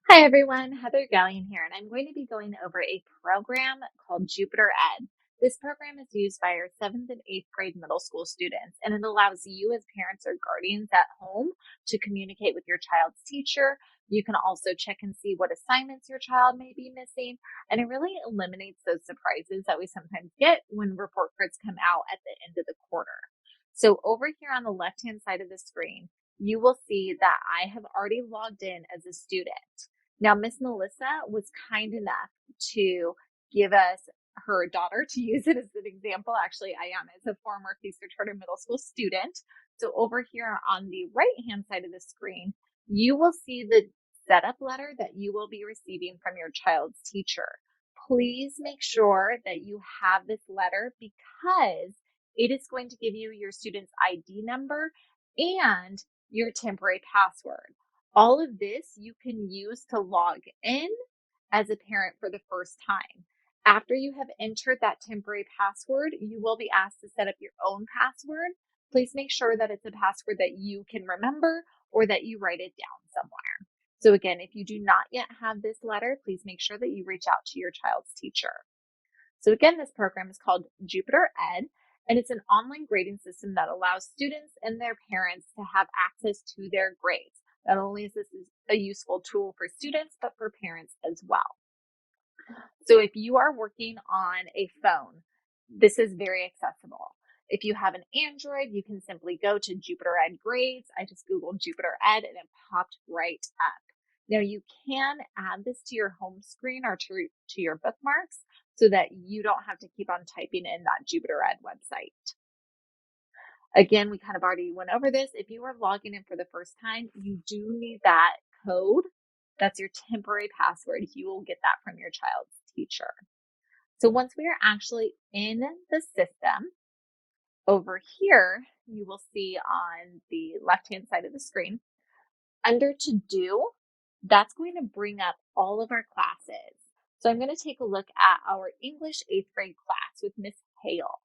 Hi everyone, Heather Gallion here, and I'm going to be going over a program called JupiterEd. This program is used by our 7th and 8th grade middle school students, and it allows you as parents or guardians at home to communicate with your child's teacher. You can also check and see what assignments your child may be missing, and it really eliminates those surprises that we sometimes get when report cards come out at the end of the quarter. So over here on the left-hand side of the screen, you will see that I have already logged in as a student. Now, Miss Melissa was kind enough to give us her daughter to use it as an example. Actually, I am as a former Feaster Charter Middle School student. So over here on the right-hand side of the screen, you will see the setup letter that you will be receiving from your child's teacher. Please make sure that you have this letter because it is going to give you your student's ID number and your temporary password. All of this you can use to log in as a parent for the first time. After you have entered that temporary password, you will be asked to set up your own password. Please make sure that it's a password that you can remember or that you write it down somewhere. So again, if you do not yet have this letter, please make sure that you reach out to your child's teacher. So again, this program is called JupiterEd, and it's an online grading system that allows students and their parents to have access to their grades. Not only is this a useful tool for students, but for parents as well. So if you are working on a phone, this is very accessible. If you have an Android, you can simply go to JupiterEd grades. I just Googled JupiterEd and it popped right up. Now you can add this to your home screen or to your bookmarks so that you don't have to keep on typing in that JupiterEd website. Again, we kind of already went over this. If you are logging in for the first time, you do need that code. That's your temporary password. You will get that from your child's teacher. So once we are actually in the system, over here, you will see on the left-hand side of the screen, under To Do, that's going to bring up all of our classes. So I'm going to take a look at our English 8th grade class with Miss Hale.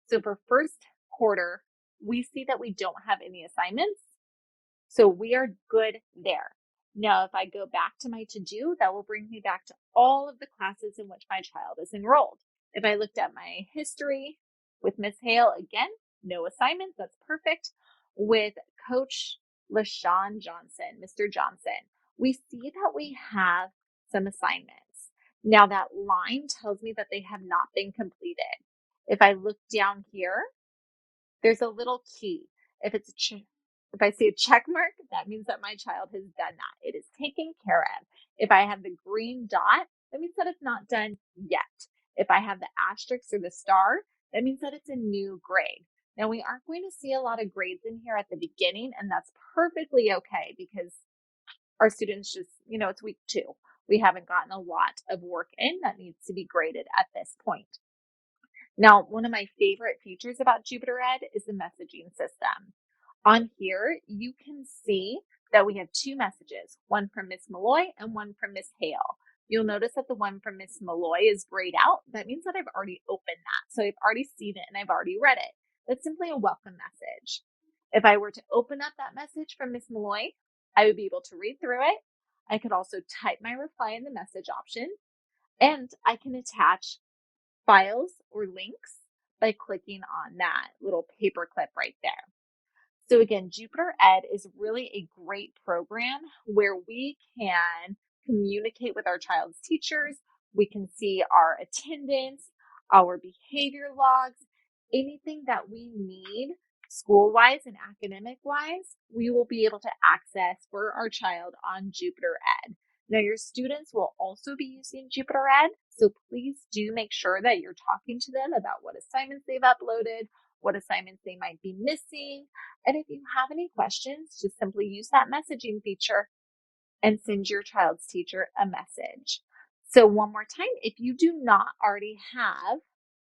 So for first quarter, we see that we don't have any assignments. So we are good there. Now, if I go back to my to-do, that will bring me back to all of the classes in which my child is enrolled. If I looked at my history with Miss Hale, again, no assignments, that's perfect. With Coach LaShawn Johnson, Mr. Johnson, we see that we have some assignments. Now that line tells me that they have not been completed. If I look down here, there's a little key. If I see a check mark, that means that my child has done that. It is taken care of. If I have the green dot, that means that it's not done yet. If I have the asterisk or the star, that means that it's a new grade. Now, we aren't going to see a lot of grades in here at the beginning, and that's perfectly okay because our students just, it's week 2. We haven't gotten a lot of work in that needs to be graded at this point. Now, one of my favorite features about JupiterEd is the messaging system. On here, you can see that we have 2 messages, one from Miss Malloy and one from Miss Hale. You'll notice that the one from Miss Malloy is grayed out. That means that I've already opened that. So I've already seen it and I've already read it. That's simply a welcome message. If I were to open up that message from Miss Malloy, I would be able to read through it. I could also type my reply in the message option, and I can attach files or links by clicking on that little paper clip right there. So again, JupiterEd is really a great program where we can communicate with our child's teachers. We can see our attendance, our behavior logs, anything that we need school-wise and academic-wise, we will be able to access for our child on JupiterEd. Now, your students will also be using JupiterEd, so please do make sure that you're talking to them about what assignments they've uploaded, what assignments they might be missing. And if you have any questions, just simply use that messaging feature and send your child's teacher a message. So one more time, if you do not already have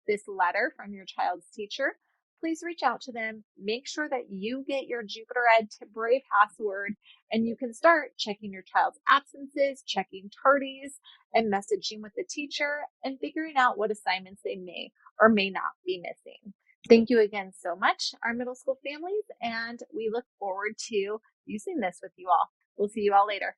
this letter from your child's teacher, please reach out to them. Make sure that you get your JupiterEd temporary password, and you can start checking your child's absences, checking tardies, and messaging with the teacher and figuring out what assignments they may or may not be missing. Thank you again so much, our middle school families, and we look forward to using this with you all. We'll see you all later.